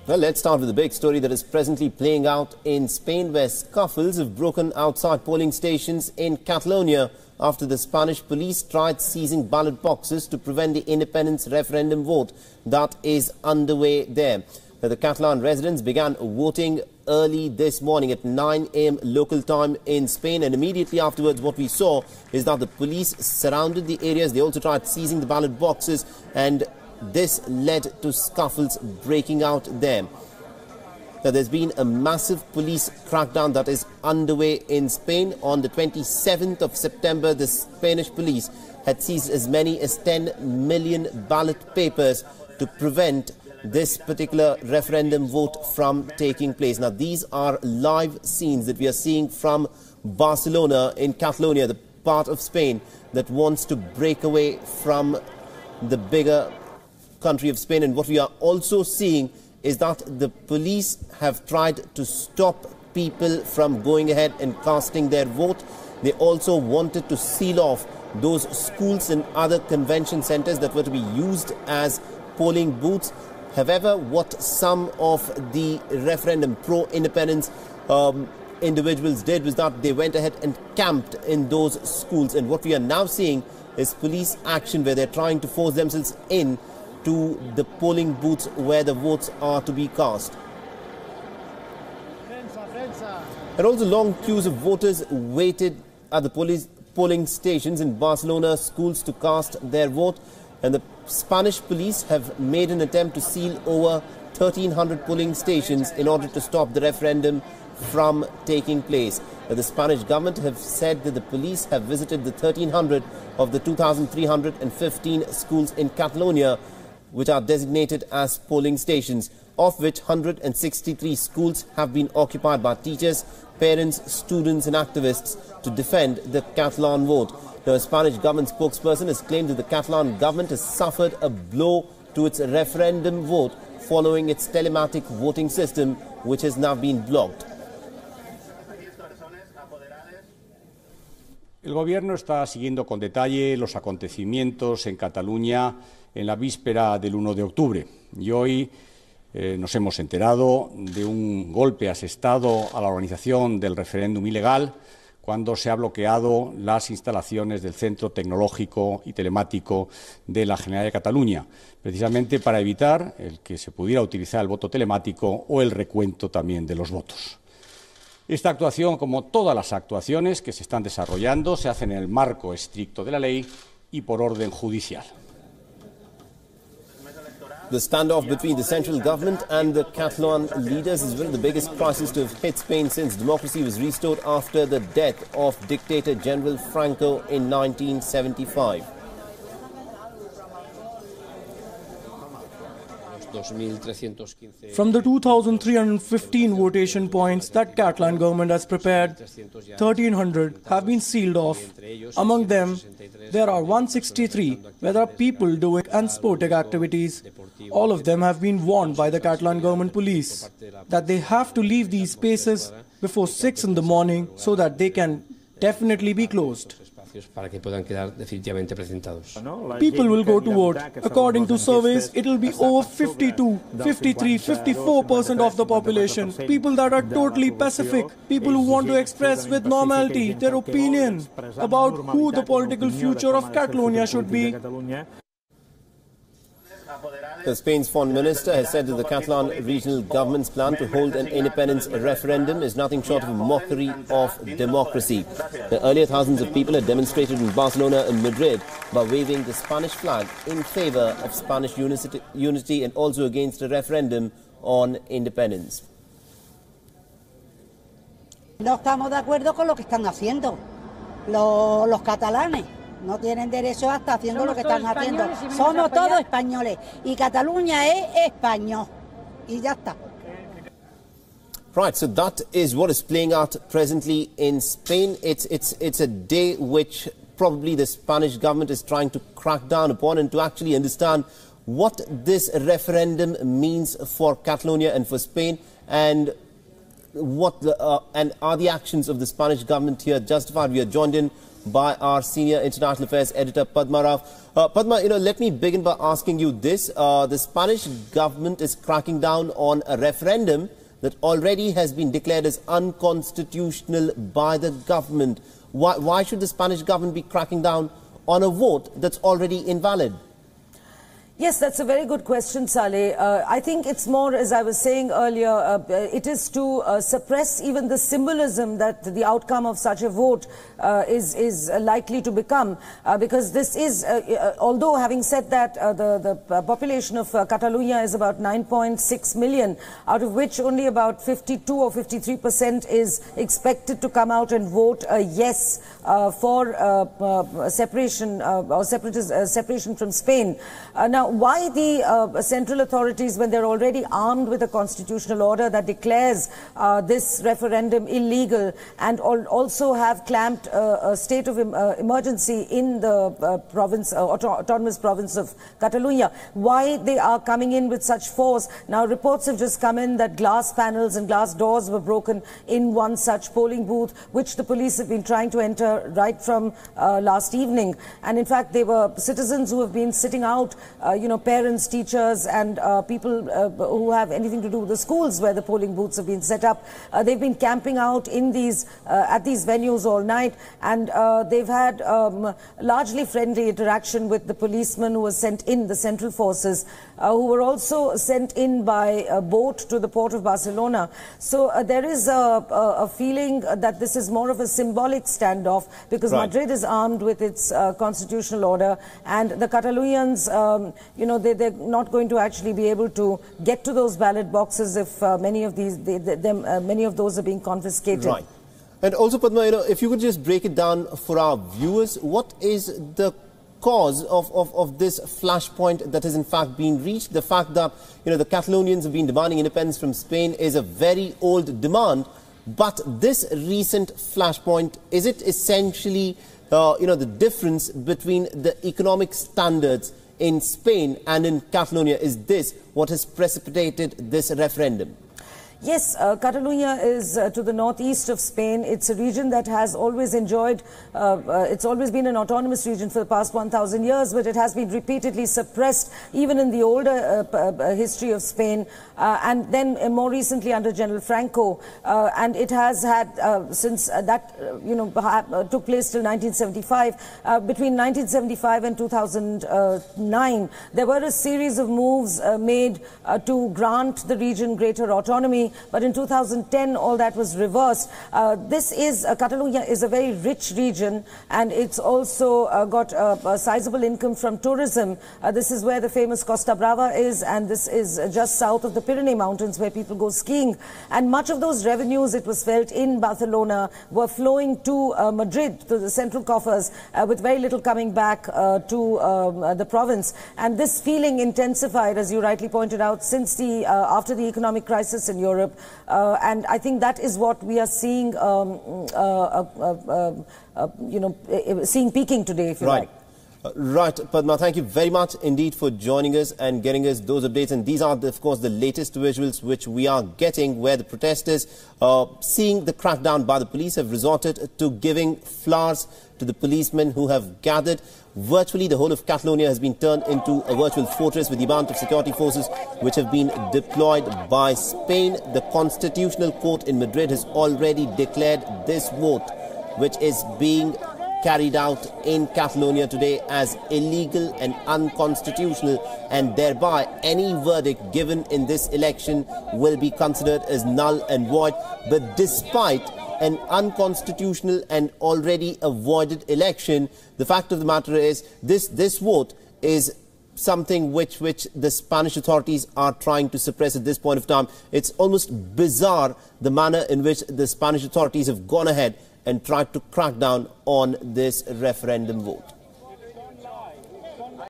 Well, let's start with the big story that is presently playing out in Spain, where scuffles have broken outside polling stations in Catalonia after the Spanish police tried seizing ballot boxes to prevent the independence referendum vote that is underway there. Now, the Catalan residents began voting early this morning at 9 a.m. local time in Spain, and immediately afterwards what we saw is that the police surrounded the areas. They also tried seizing the ballot boxes, and this led to scuffles breaking out there. Now, there's been a massive police crackdown that is underway in Spain. On the 27th of September, the Spanish police had seized as many as 10 million ballot papers to prevent this particular referendum vote from taking place. Now, these are live scenes that we are seeing from Barcelona in Catalonia, the part of Spain that wants to break away from the bigger country of Spain. And what we are also seeing is that the police have tried to stop people from going ahead and casting their vote. They also wanted to seal off those schools and other convention centers that were to be used as polling booths. However, what some of the referendum pro-independence individuals did was that they went ahead and camped in those schools. And what we are now seeing is police action where they're trying to force themselves in to the polling booths where the votes are to be cast. There are also long queues of voters waited at the polling stations in Barcelona schools to cast their vote, and the Spanish police have made an attempt to seal over 1,300 polling stations in order to stop the referendum from taking place. The Spanish government have said that the police have visited the 1,300 of the 2,315 schools in Catalonia which are designated as polling stations, of which 163 schools have been occupied by teachers, parents, students and activists to defend the Catalan vote. The Spanish government spokesperson has claimed that the Catalan government has suffered a blow to its referendum vote following its telematic voting system, which has now been blocked. El Gobierno está siguiendo con detalle los acontecimientos en Cataluña en la víspera del 1 de octubre. Y hoy nos hemos enterado de un golpe asestado a la organización del referéndum ilegal cuando se ha bloqueado las instalaciones del Centro Tecnológico y Telemático de la Generalitat de Cataluña, precisamente para evitar el que se pudiera utilizar el voto telemático o el recuento también de los votos. Esta actuación, como todas las actuaciones que se están desarrollando, se hacen en el marco estricto de la ley y por orden judicial. The standoff between the central government and the Catalan leaders is one of the biggest crises to have hit Spain since democracy was restored after the death of dictator General Franco in 1975. From the 2,315 votation points that Catalan government has prepared, 1,300 have been sealed off. Among them, there are 163 where there are people doing unsporting activities. All of them have been warned by the Catalan government police that they have to leave these spaces before 6 in the morning so that they can definitely be closed. People will go to vote. According to surveys, it will be over 52, 53, 54% of the population. People that are totally pacific. People who want to express with normality their opinion about who the political future of Catalonia should be. Spain's foreign minister has said that the Catalan regional government's plan to hold an independence referendum is nothing short of a mockery of democracy. Earlier, thousands of people had demonstrated in Barcelona and Madrid by waving the Spanish flag in favor of Spanish unity and also against a referendum on independence. No estamos de acuerdo con lo que están haciendo los catalanes. No tienen derecho a estar haciendo lo que están haciendo. Somos todos españoles y Cataluña es español y ya está. Right, so that is what is playing out presently in Spain. It's a day which probably the Spanish government is trying to crack down upon and to actually understand what this referendum means for Catalonia and for Spain, and what and are the actions of the Spanish government here justified. We are joined in by our senior international affairs editor Padma Rao. Padma, let me begin by asking you this. The Spanish government is cracking down on a referendum that already has been declared as unconstitutional by the government. Why should the Spanish government be cracking down on a vote that's already invalid? Yes, that's a very good question, Saleh. I think it's more, as I was saying earlier, it is to suppress even the symbolism that the outcome of such a vote is likely to become. Because this is, although having said that, the population of Catalonia is about 9.6 million, out of which only about 52 or 53% is expected to come out and vote yes for separation or separation from Spain. Now, why the central authorities, when they're already armed with a constitutional order that declares this referendum illegal and also have clamped a state of emergency in the autonomous province of Catalonia, why they are coming in with such force? Now, reports have just come in that glass panels and glass doors were broken in one such polling booth, which the police have been trying to enter right from last evening. And in fact, they were citizens who have been sitting out, parents, teachers and people who have anything to do with the schools where the polling booths have been set up. They've been camping out in these at these venues all night, and they've had largely friendly interaction with the policemen who were sent in, the central forces, who were also sent in by boat to the port of Barcelona. So there is a feeling that this is more of a symbolic standoff, because Madrid is armed with its constitutional order, and the Catalonians, they're not going to actually be able to get to those ballot boxes if many of those are being confiscated. Right. And also, Padma, if you could just break it down for our viewers, what is the cause of this flashpoint that has in fact been reached? The fact that, the Catalonians have been demanding independence from Spain is a very old demand, but this recent flashpoint, is it essentially, the difference between the economic standards in Spain and in Catalonia? Is this what has precipitated this referendum? Yes, Catalonia is to the northeast of Spain. It's a region that has always enjoyed, it's always been an autonomous region for the past 1,000 years, but it has been repeatedly suppressed, even in the older history of Spain, and then more recently under General Franco. And it has had, since that, took place till 1975, between 1975 and 2009, there were a series of moves made to grant the region greater autonomy. But in 2010, all that was reversed. Catalonia is a very rich region, and it's also got a sizable income from tourism. This is where the famous Costa Brava is, and this is just south of the Pyrenees Mountains where people go skiing. And much of those revenues, it was felt, in Barcelona were flowing to Madrid, to the central coffers, with very little coming back to the province. And this feeling intensified, as you rightly pointed out, since after the economic crisis in Europe. And I think that is what we are seeing, seeing peaking today, if you like. Right, Padma, thank you very much indeed for joining us and getting us those updates. And these are, of course, the latest visuals which we are getting, where the protesters, seeing the crackdown by the police, have resorted to giving flowers to the policemen who have gathered. Virtually the whole of Catalonia has been turned into a virtual fortress with the amount of security forces which have been deployed by Spain. The Constitutional Court in Madrid has already declared this vote, which is being carried out in Catalonia today, as illegal and unconstitutional, and thereby any verdict given in this election will be considered as null and void. But despite an unconstitutional and already avoided election, the fact of the matter is this vote is something which the Spanish authorities are trying to suppress at this point of time. It's almost bizarre the manner in which the Spanish authorities have gone ahead and tried to crack down on this referendum vote.